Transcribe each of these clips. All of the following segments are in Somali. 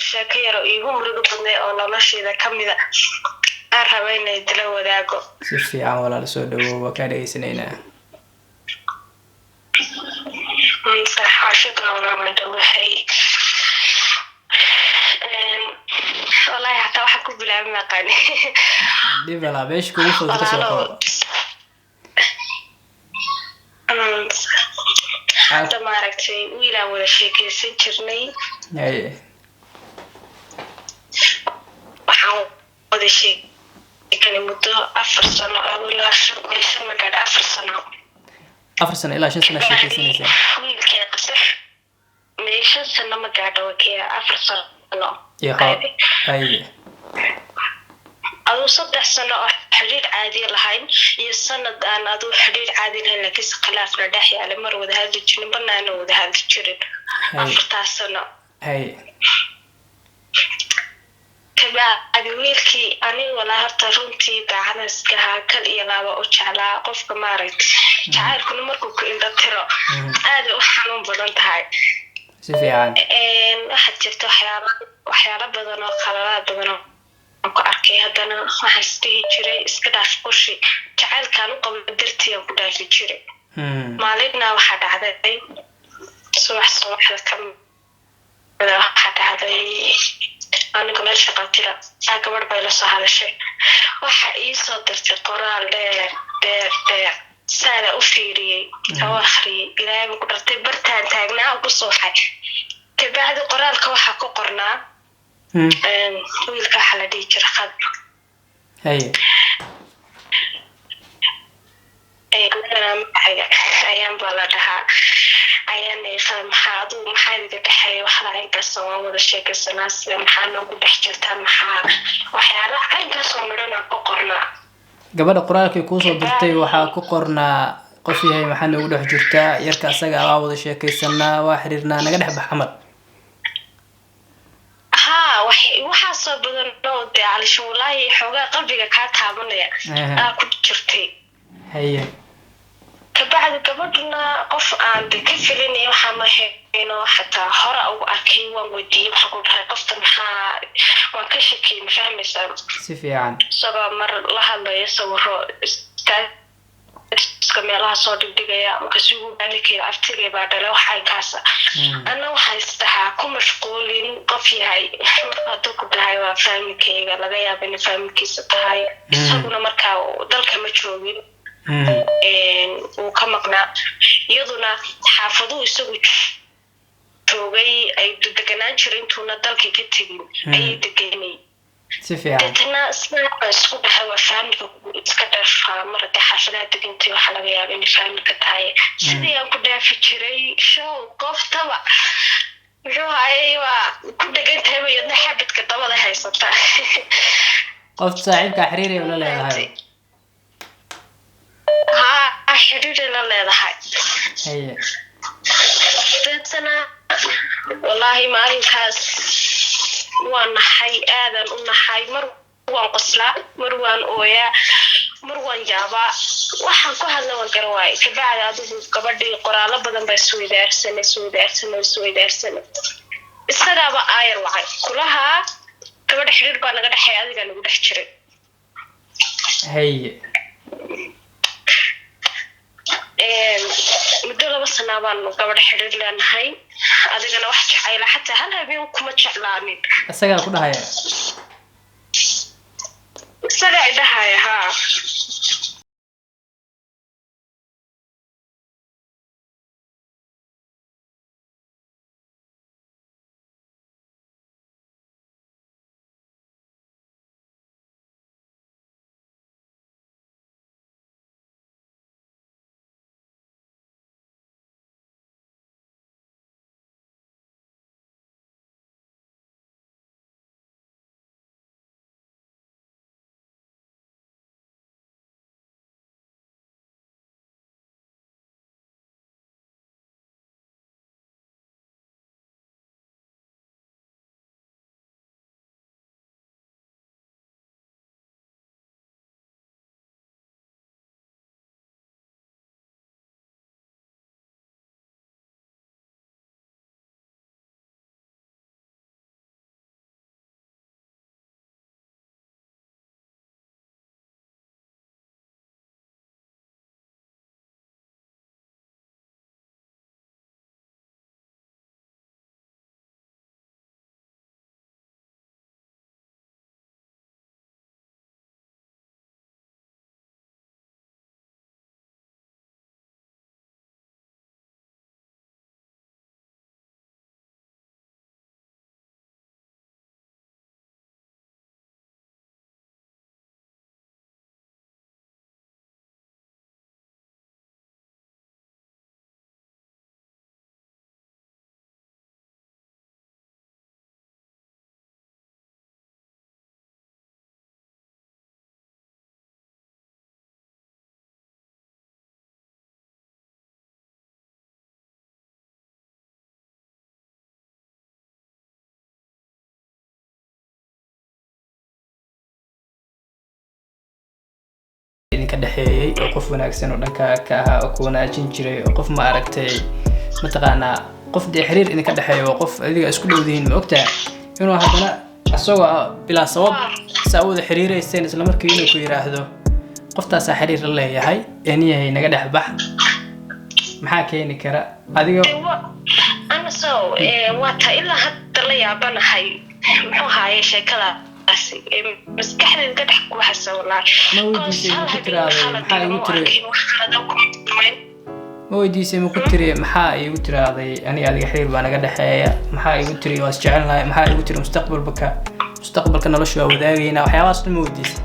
sheeko yar oo iigu murugo badnay oo noloshayda ka mid aan rabay inay idila wadaago. si fiican walaal soo dhawow waa kaa dhegaysanaynaa. Shukran walaal waxay wallahi hataa waxaan ku bilaabay maqaani. dib walaa meesha kugu fudud ka soo qabo. hadda maaragtay wiilaan wada sheekaysan jirnay. haye waxaan wada sheekanay muddo 4 sano oo ilaa 5 sano gaadha 4 sano. 4 sano ilaa 5 sano sheekaysanaysaa. wiilkii qasar meesha sano ma gaadho wakiya 4 sano. haye aduu 3 sano oo xiriir caadi lahayn iyo sanad aan aduu xiriir caadi lahayn laakiin khilaafna dhex yaala mar wada hadli jirin banaana wada hadli jirin 4 sano. haye kabacdi wiilkii aniga walaa horta runtii daacada iska kal iyo laaba u jeclaa qofka maaragtay jacaylkuna markuu ku indho tiro aad u xanuun badan tahay. si fiican waxaad jirta waxyaalo badan oo qaladaad badan oo ku arkay haddana waxaan isdhihi jiray iska dhaaf qoshi jacaylkaan u qabo dartii aan ku dhaafi jiray. maalinna waxaa dhacday subaxda ka mida waxaa dhacday aniga meel shaqatira gabadh bay la soo hadashay waxa ii soo dirtay qoraal dheer saada u fiiriyey oo akhriyey ilaahay ku dhartay bartaan taagnaa ugu sooxay. kabacdi qoraalka waxaa ku qornaa wiilka waxaa la dhihi jira qad. haye ayaan baa la dhahaa ayaan maxaa idiga dhexeeya waxla inkaas waan wada sheekaysanaa sida maxaa noogu dhex jirtaa maxaa waxyaalaha inkaasoo midhan aan ku qornaa. gabadha qoraalkii kuusoo dirtay waxaa ku qornaa qof yahay maxaa noogu dhex jirtaa yarka asaga waa wada sheekaysanaa waa xiriirnaa naga dhex bax camal. waxaasoo badan oo dee calisho walaahi xoogaa qalbiga kaa taabanaya ku jirtay. haye kabacdi gabadhuna qof aan de ka filinay waxaa ma hayno xataa hore ugu arkay waan weydiiyey waxaan ku dhahay qofta maxaa waan ka shakiyey ma fahmaysaa. si fiican isagoo mar la hadlaya sawiro iska meelaha soo dhigdhigaya markaasuu baanikeyda aftigay baa dhalay waxay kaasa ana waxaa isdahaa ku mashquulin qof yahay hadduu ku dhahay waa faamilkeyga laga yaaba inay faamilkiisa tahay isaguna markaa dalka ma joogin uu ka maqnaa iyaduna xaafaduu isagu joogay ay deganaan jira intuuna dalkii ka tegin ayay deganay. si fiican deetana isku dhahay waa faamilka iska dhaafaa mar haddii xaafadaha degantay waxaa laga yaaba inay faamilka tahay. sidii aan ku dhaafi jiray show qoftaba muxuu hayay waa ku dhegan tahay iyadna xabadka dabada haysata. qof saaxiibka xiriir ay ula leedahay. xiriir la leedahay. haye deetana wallaahi maalinkaas waan naxay aadan u naxay mar waan qoslaa mar waan ooyaa mar waan yaabaa waxaan ku hadla waan garan waayay. kabacdi adigu gabadhii qoraallo badan baa isweydaarsanay isagaaba aayar wacay kulahaa gabadha xiriir baa naga dhexeeya adigaa nagu dhex jiray. haye muddo 2 sano baan gabadha xiriir leenahay adigana wax jacayla xataa hal habeen kuma jeclaanin. isagaa ku dhahaya isagaa idhahaya idinka dhaxeeyay oo qof wanaagsan oo dhanka ka ahaa oo ku wanaajin jiray oo qof ma aragtay mataqaanaa qof dee xiriir idinka dhaxeeyo oo qof adiga isku dhowdihiin ma ogtaa inuu haddana asagoo bilaa sabab saa wada xiriirayseen isla markii inuu ku yiraahdo qoftaasaa xiriir la leeyahay eniyahay naga dhex bax maxaa keeni kara adiga ana soo waa ta ilaa hadda la yaabanahay muxuu haayay sheekadaasi maskaxdeeda ka dhex ku haysa wallaahi ma weydiisay ma ku tiri maxaa igu tiraaday aniga adiga xiriir baa naga dhexeeya maxaa igu tiri waa isjecelnahay maxaa igu tiri mustaqbalka nolosha waa wadaagaynaa waxyaabahaas dhan ma weydiisay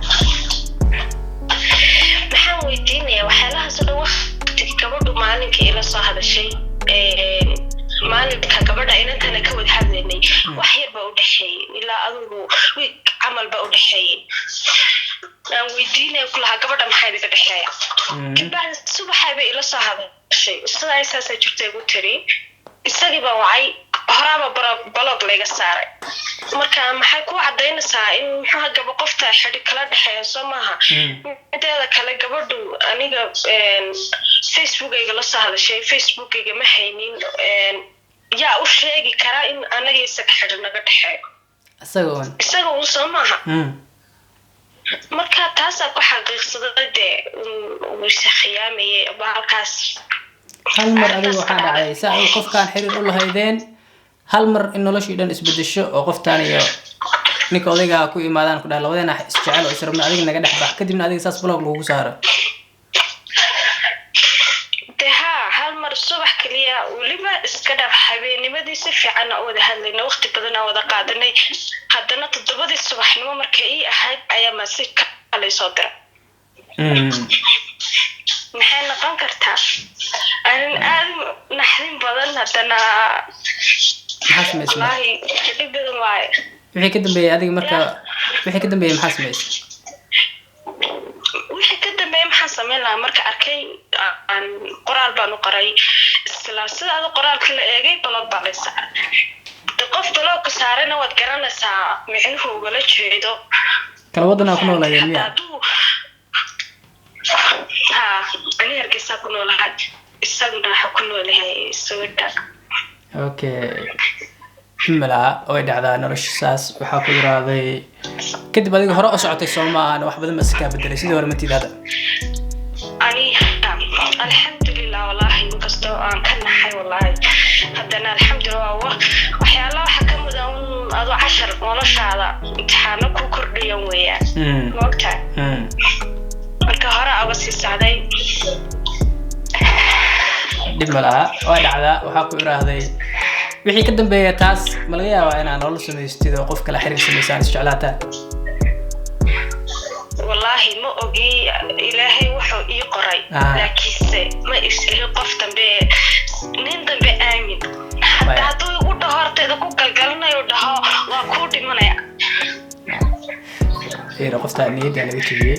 maxaan weydiinaya waxyaalahaas oo dhan waqtigii gabadhu maalinka ila soo hadashay maalinka gabadha inantana ka wada hadlaynay wax yar baa u dhexeeyey ilaa adigu wiig camal baa u dhexeeyey aan weydiinaya ku lahaa gabadha maxaa idinka dhexeeya kabacdi subaxay bay ila soo hadashay sidaa saasay jirta igu tiri isagii baa wacay horaaba balog layga saaray marka maxay ku cadaynaysaa in muxuu gaba qofta xidhi kala dhexeeya soo maaha mideeda kale gabadhu aniga facebookayga la soo hadashay facebookayga ma haynin yaa u sheegi karaa in anaga isaga xidhi naga dhexeeyo isaga uun soo maaha marka taasaa ku xaqiiqsaday dee wayse khiyaamayay baalkaas hal mar adiga waxaa dhacday saa ay qofkaan xiriir u lahaydeen hal mar in noloshii dhan isbedesho oo qoftaan iyo ninka odayga ku imaadaan ku dhahay labadeena isjecel oo israbna adiga naga dhex bax kadibna adiga saas blog lagu saaro hal mar subax kaliya weliba iska dhaf habeennimadii si fiican oo wada hadlayna waqti badan oo wada qaadanay haddana 7 subaxnimo markay ii ahayd ayaa message kale soo diray maxay noqon kartaa aan naxdin badan haddana maxaa samaysay wixii ka dambeeyay adiga marka wixii ka dambeeyay maxaa samaysay wixii ka dambeeyay maxaa sameyn lahaa marka arkay aan qoraal baan u qoray isla sida qoraalka la eegay balog baa la saaray qof balog ka saarana waad garanaysaa micnuhu wala jeedo kala wadana ku noolaayeen miya ani hargeysa ku noolahay isaguna waxa ku noolahay Sweden okay mala oo dhacdaa nolosha saas waxa ku yiraaday kadib adiga hore u socotay Soomaaliya wax badan ma iska bedelay sidii hore ma tidaada ani alxamdulillah wallahi kasto aan ka naxay wallahi haddana alxamdulillah waxyaalaha waxa ka mudan adu 10 noloshaada imtixaano ku kordhiyan weeyaan waqti marka hore aba si saaday dib malaha oo dhacdaa waxa ku yiraahday wixii ka dambeeyay taas ma laga yaabaa inaan nolol sameystid oo qof kala xiriir sameysaan isjeclaata wallahi ma ogi ilaahay wuxuu ii qoray laakiinse ma isli qof dambe nin dambe aamin hadduu igu dhahorteeda ku galgalanayo dhaho waa ku dhimanaya qofta niyadda laga tigay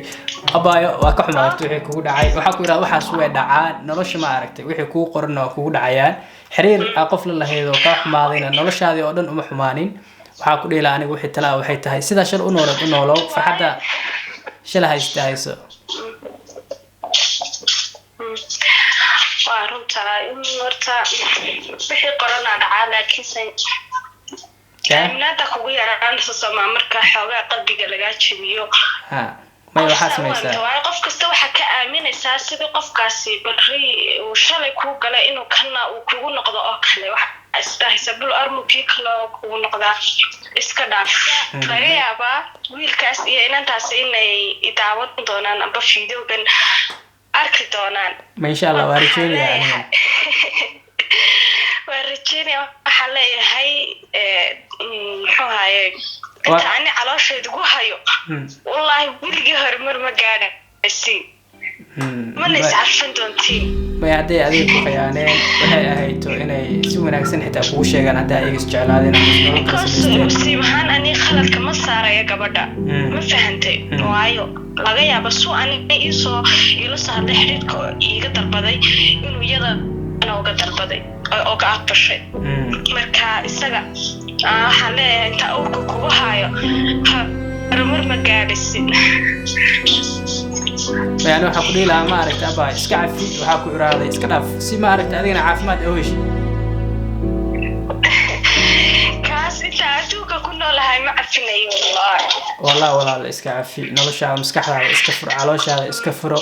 abaayo waa ka xumaatay wixii kugu dhacay waxa ku yiraahdo waxaas way dhacaan nolosha ma aragtay wixii kugu qoran oo kugu dhacayaan xiriir qof la lahayd oo ka xumaadayna noloshaadii oo dhan uma xumaanin waxa ku dheelaa aniga wixii talaa waxay tahay sida shal u noolow farxadda shal haysto waa runtaa in horta wixii qorana dhacaa laakiin nada kugu yaraan soo marka xoogaa qalbiga laga jabiyo ma waxa sameeysaa waa qof kasta waxa ka aaminaysaa sida qofkaasi bari uu shalay ku galay inuu kana uu kugu noqdo oo kale waxa istahaysa bul armuki kala kugu noqda iska dhaaf laga yaabaa wiilkaas iyo inantaas inay idaawan doonaan amba fiidoogan arki doonaan ma insha Allah waa rajaynayaa ورجيني وحلا هاي حوهاي تاني على شيء تقولها والله ولقي هرمر مجانا بسي ما نسعرفن دونتي ما يعدي عليك خيانين وهي هيتو إني سوي ناقصين حتى فوش يا جنا ده يسجل هذا سي محن أني خلت كم صار يا جبردا ما فهمتي وايو لقيا بسوا أني إيسو يلصق الحريق يقدر بدي إنه يدا أنا وقدر بدي أو قاعد بشيء مركا السجع حلا أنت أوكو كوهايو هرمر مجالسين يعني waxaa ku dhiilaa ma aragtay aba iska cafi waxaa ku iraaday iska dhaaf si ma aragtay adigana caafimaad oo heshay kaas inta adduunka ku noolahay ma cafinayo والله walaal iska cafi noloshaada maskaxdaada iska furo calooshaada iska furo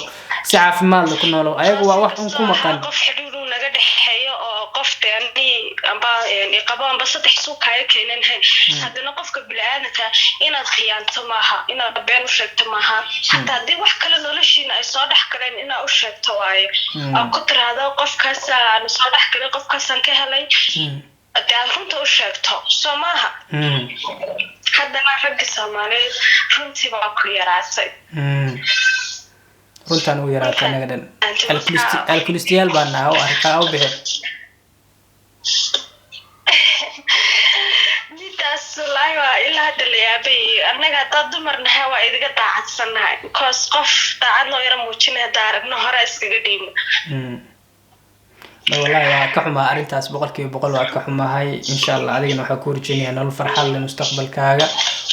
si caafimaad leh ku noolow ayagu waa wax un ku maqan qof xidhiidh naga dhexeeyo oo qof teeni amba qabo amba saddex suuq kaya keenan hadana qofka bilaadanka inaad khiyaanto maaha inaad been u sheegto maaha hatta hadii wax kale noloshiina ay soo dhax galeen inaad u sheegto waaye oo ku tiraahdo qofkaas aan soo dhax galay qofkaasan ka helay aad runta u sheegto soo maaha haddana ragga Soomaaliyeed runtii baa ku yaraatay runtan u yaraatay anaga dhan alkulistiyaal baan nahay oo arkaa u bixin midaas laayo ilaa dhaliyaabay anaga dad dumarna waa idiga daacadsanahay because qof daacad loo yara muujinaya daaragno hore iskaga dhiimo والله waa ka xumaa arintaas 100% waa ka xumahay insha Allah adigana waxa ku rajaynayaa nolol farxad leh mustaqbalkaaga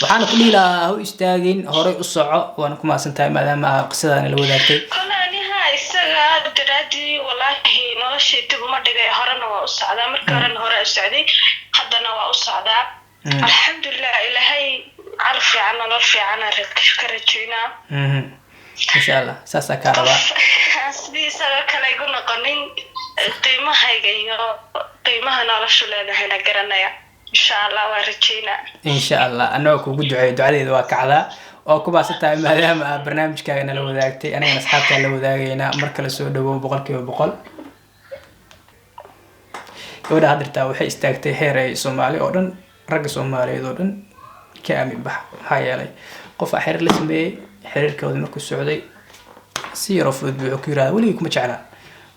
waxaan ku dhiilaa u istaagin hore u soco waan ku maasantahay maadaama qisadana la wadaagtay kolaniha isaga daraadi wallahi noloshii dib uma dhigay horena waa u socdaa marka hore u socday haddana waa u socdaa alxamdulillah ilaahay calaf fiican nolol fiican ka rajaynaa insha Allah saasa ka rabaa sidii isaga kale igu noqonin qiimahayga iyo qiimaha nolosha leedahay la garanaya insha Allah waa rajaynaa insha Allah anoo kugu duceeyo ducadeeda waa kacdaa oo ku baasatahay maadaama barnaamijkaaga nala wadaagtay anagana asxaabta la wadaagayna marka la soo dhawo 100% gabadha hadirtaa waxay istaagtay heer ay Soomaali oo dhan ragga Soomaaliyeed oo dhan ka aamin bax maxaa yeelay qof xiriir la sameeyay xiriirkooda markuu socday si yar oo fudud buu ku yiraahdaa wali kuma jeclaa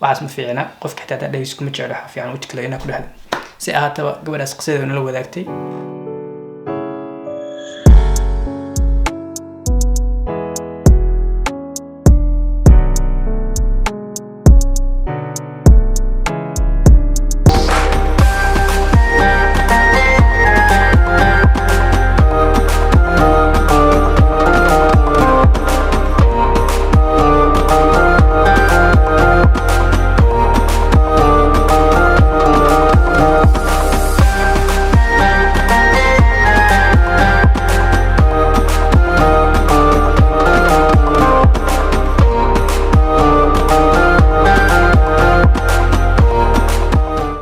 waxaas ma fiicna qofka xitaa dhageyso kuma jeclo waxa fiican wajh kale inaa ku dhaxlo si ahaataba gabadhaas qisadeeda nala wadaagtay